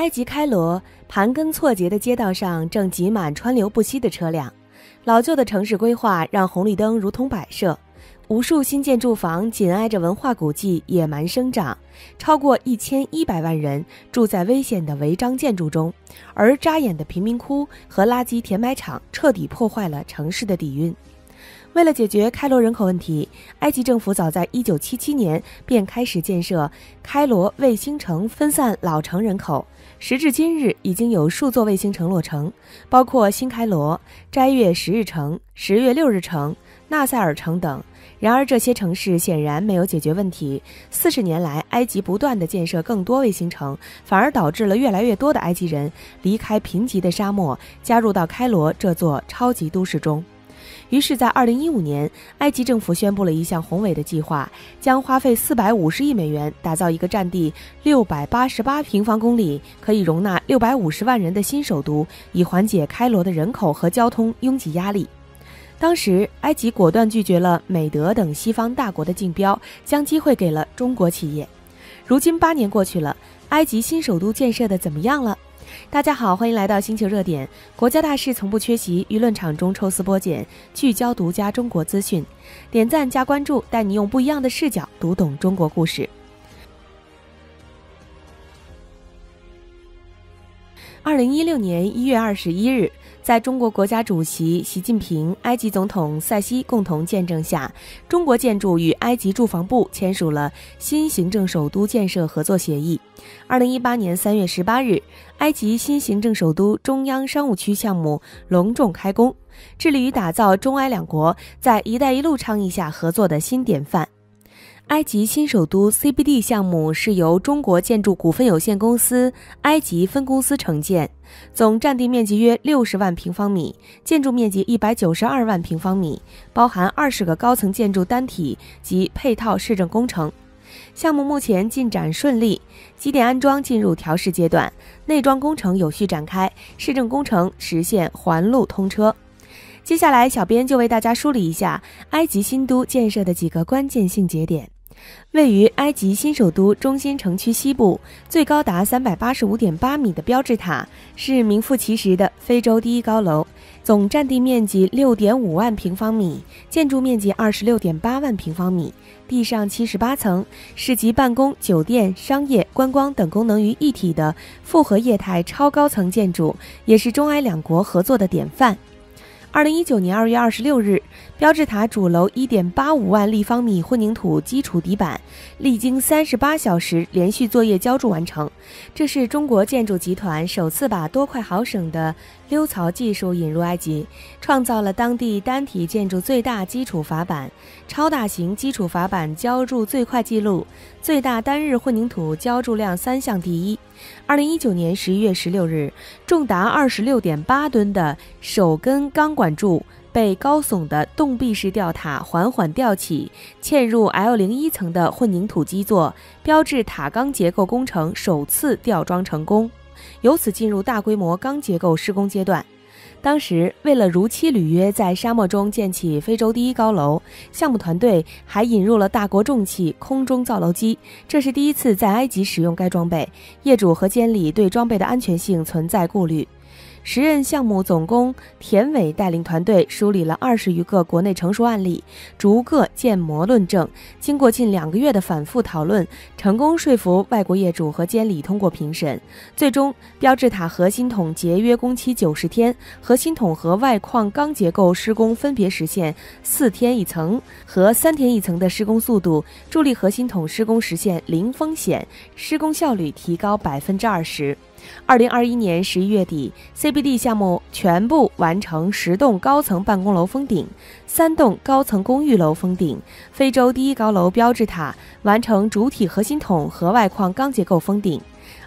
埃及开罗盘根错节的街道上正挤满川流不息的车辆，老旧的城市规划让红绿灯如同摆设，无数新建住房紧挨着文化古迹野蛮生长，超过1100万人住在危险的违章建筑中，而扎眼的贫民窟和垃圾填埋场彻底破坏了城市的底蕴。为了解决开罗人口问题，埃及政府早在1977年便开始建设开罗卫星城，分散老城人口。时至今日，已经有数座卫星城落成，包括新开罗、斋月10日城、10月6日城、纳赛尔城等。然而这些城市显然没有解决问题。40年来，埃及不断地建设更多卫星城，反而导致了越来越多的埃及人离开贫瘠的沙漠，加入到开罗这座超级都市中。于是在2015年，埃及政府宣布了一项宏伟的计划，将花费450亿美元打造一个占地688平方公里，可以容纳650万人的新首都，以缓解开罗的人口和交通拥挤压力。当时，埃及果断拒绝了美德等西方大国的竞标，将机会给了中国企业。如今8年过去了，埃及新首都建设的怎么样了？大家好，欢迎来到星球热点，国家大事从不缺席，舆论场中抽丝剥茧，聚焦独家中国资讯。点赞加关注，带你用不一样的视角读懂中国故事。2016年1月21日，在中国国家主席习近平、埃及总统塞西共同见证下，中国建筑与埃及住房部签署了新行政首都建设合作协议。2018年3月18日，埃及新行政首都中央商务区项目隆重开工，致力于打造中埃两国在“一带一路”倡议下合作的新典范。埃及新首都 CBD 项目是由中国建筑股份有限公司埃及分公司承建，总占地面积约60万平方米，建筑面积192万平方米，包含20个高层建筑单体及配套市政工程。项目目前进展顺利，基点安装进入调试阶段，内装工程有序展开，市政工程实现环路通车。接下来，小编就为大家梳理一下埃及新都建设的几个关键性节点。位于埃及新首都中心城区西部，最高达385.8米的标志塔是名副其实的非洲第一高楼，总占地面积6.5万平方米，建筑面积26.8万平方米，地上78层，是集办公、酒店、商业、观光等功能于一体的复合业态超高层建筑，也是中埃两国合作的典范。2019年2月26日，标志塔主楼1.85万立方米混凝土基础底板，历经38小时连续作业浇筑完成。这是中国建筑集团首次把多快好省的溜槽技术引入埃及，创造了当地单体建筑最大基础法板、超大型基础法板浇筑最快纪录、最大单日混凝土浇筑量3项第一。2019年11月16日，重达26.8吨的首根钢管柱被高耸的洞壁式吊塔缓缓吊起，嵌入 L01层的混凝土基座，标志塔钢结构工程首次吊装成功，由此进入大规模钢结构施工阶段。当时为了如期履约在沙漠中建起非洲第一高楼，项目团队还引入了大国重器空中造楼机，这是第一次在埃及使用该装备，业主和监理对装备的安全性存在顾虑。时任项目总工田伟带领团队梳理了20余个国内成熟案例，逐个建模论证，经过近2个月的反复讨论，成功说服外国业主和监理通过评审。最终，标志塔核心筒节约工期90天，核心筒和外框钢结构施工分别实现4天一层和3天一层的施工速度，助力核心筒施工实现零风险，施工效率提高20%。2021年11月底 ，CBD 项目全部完成10栋高层办公楼封顶，3栋高层公寓楼封顶，非洲第一高楼标志塔完成主体核心筒和外框钢结构封顶。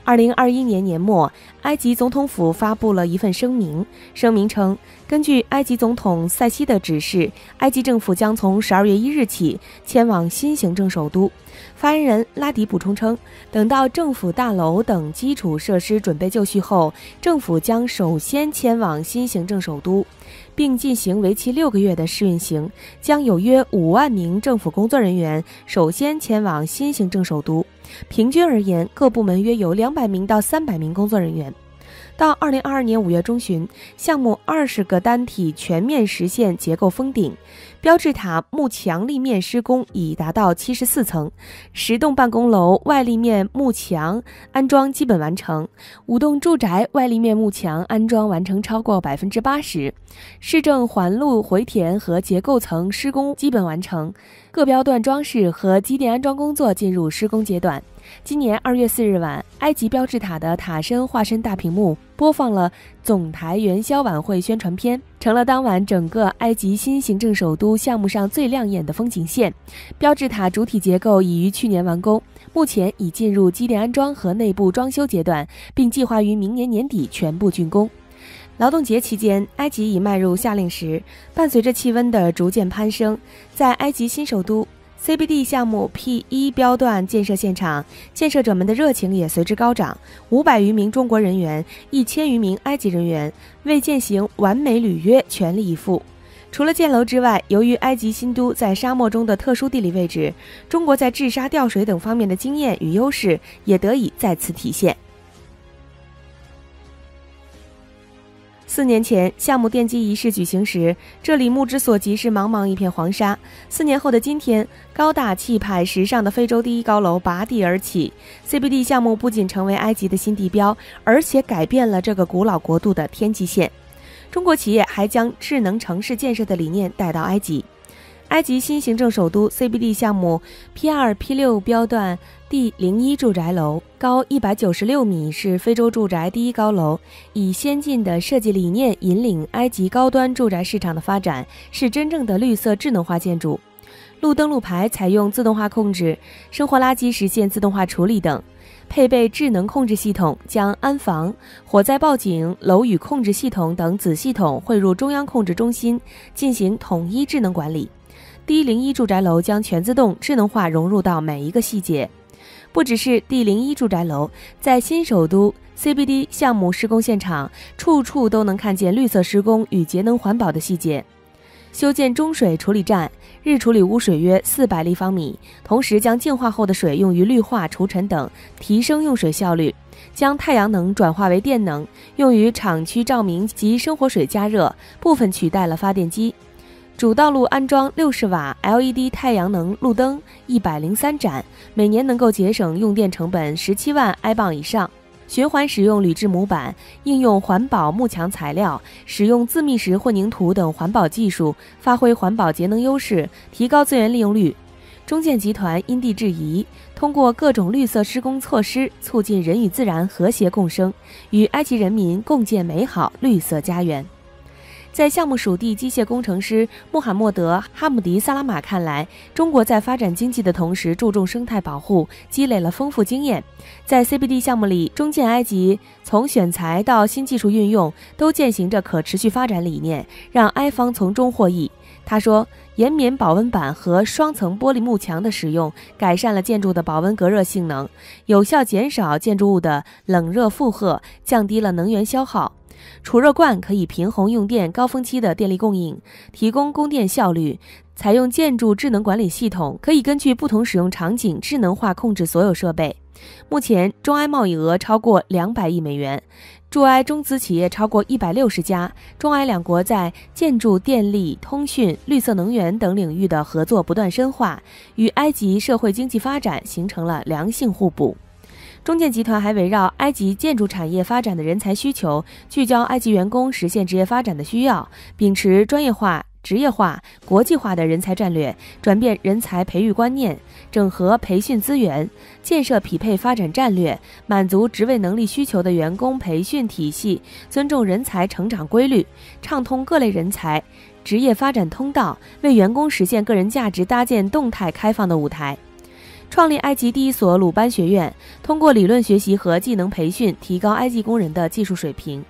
2021年年末，埃及总统府发布了一份声明，声明称，根据埃及总统塞西的指示，埃及政府将从12月1日起迁往新行政首都。发言人拉迪补充称，等到政府大楼等基础设施准备就绪后，政府将首先迁往新行政首都，并进行为期6个月的试运行，将有约5万名政府工作人员首先迁往新行政首都。平均而言，各部门约有200名到300名工作人员。到2022年5月中旬，项目20个单体全面实现结构封顶，标志塔幕墙立面施工已达到74层，10栋办公楼外立面幕墙安装基本完成，5栋住宅外立面幕墙安装完成超过80%，市政环路回填和结构层施工基本完成，各标段装饰和机电安装工作进入施工阶段。今年2月4日晚，埃及标志塔的塔身化身大屏幕播放了总台元宵晚会宣传片，成了当晚整个埃及新行政首都项目上最亮眼的风景线。标志塔主体结构已于去年完工，目前已进入机电安装和内部装修阶段，并计划于明年年底全部竣工。劳动节期间，埃及已迈入夏令时，伴随着气温的逐渐攀升，在埃及新首都CBD 项目 P1 标段建设现场，建设者们的热情也随之高涨。500余名中国人员，1000余名埃及人员为践行完美履约全力以赴。除了建楼之外，由于埃及新都在沙漠中的特殊地理位置，中国在治沙调水等方面的经验与优势也得以再次体现。4年前，项目奠基仪式举行时，这里目之所及是茫茫一片黄沙。4年后的今天，高大气派、时尚的非洲第一高楼拔地而起。CBD 项目不仅成为埃及的新地标，而且改变了这个古老国度的天际线。中国企业还将智能城市建设的理念带到埃及。埃及新行政首都 CBD 项目 P2、P6 标段第01住宅楼，高196米，是非洲住宅第一高楼，以先进的设计理念引领埃及高端住宅市场的发展，是真正的绿色智能化建筑。路灯路牌采用自动化控制，生活垃圾实现自动化处理等，配备智能控制系统，将安防、火灾报警、楼宇控制系统等子系统汇入中央控制中心，进行统一智能管理。第01住宅楼将全自动智能化融入到每一个细节。不只是第01住宅楼，在新首都 CBD 项目施工现场，处处都能看见绿色施工与节能环保的细节。修建中水处理站，日处理污水约400立方米，同时将净化后的水用于绿化、除尘等，提升用水效率。将太阳能转化为电能，用于厂区照明及生活水加热，部分取代了发电机。主道路安装60瓦 LED 太阳能路灯103盏，每年能够节省用电成本17万埃镑以上。循环使用铝制模板，应用环保幕墙材料，使用自密石混凝土等环保技术，发挥环保节能优势，提高资源利用率。中建集团因地制宜，通过各种绿色施工措施，促进人与自然和谐共生，与埃及人民共建美好绿色家园。在项目属地机械工程师穆罕默德·哈姆迪萨拉马看来，中国在发展经济的同时注重生态保护，积累了丰富经验。在 CBD 项目里，中建埃及从选材到新技术运用，都践行着可持续发展理念，让埃方从中获益。他说，岩棉保温板和双层玻璃幕墙的使用，改善了建筑的保温隔热性能，有效减少建筑物的冷热负荷，降低了能源消耗。储热罐可以平衡用电高峰期的电力供应，提供供电效率。采用建筑智能管理系统，可以根据不同使用场景智能化控制所有设备。目前，中埃贸易额超过200亿美元，驻埃中资企业超过160家，中埃两国在建筑、电力、通讯、绿色能源等领域的合作不断深化，与埃及社会经济发展形成了良性互补。中建集团还围绕埃及建筑产业发展的人才需求，聚焦埃及员工实现职业发展的需要，秉持专业化、职业化、国际化的人才战略，转变人才培育观念，整合培训资源，建设匹配发展战略，满足职位能力需求的员工培训体系，尊重人才成长规律，畅通各类人才职业发展通道，为员工实现个人价值搭建动态开放的舞台。创立埃及第一所鲁班学院，通过理论学习和技能培训，提高埃及工人的技术水平。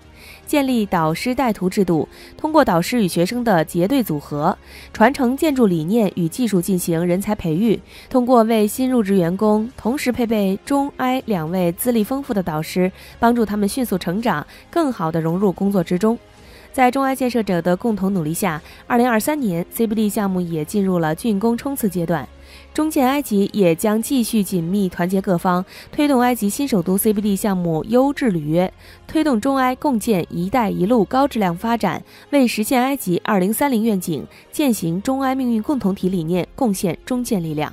建立导师带徒制度，通过导师与学生的结对组合，传承建筑理念与技术进行人才培育。通过为新入职员工同时配备中埃2位资历丰富的导师，帮助他们迅速成长，更好地融入工作之中。在中埃建设者的共同努力下，2023年 CBD 项目也进入了竣工冲刺阶段。中建埃及也将继续紧密团结各方，推动埃及新首都 CBD 项目优质履约，推动中埃共建“一带一路”高质量发展，为实现埃及2030愿景、践行中埃命运共同体理念贡献中坚力量。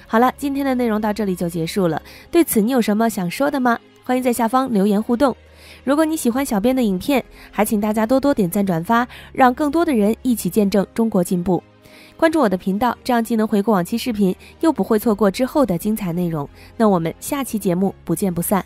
好了，今天的内容到这里就结束了。对此你有什么想说的吗？欢迎在下方留言互动。如果你喜欢小编的影片，还请大家多多点赞转发，让更多的人一起见证中国进步。关注我的频道，这样既能回顾往期视频，又不会错过之后的精彩内容。那我们下期节目不见不散。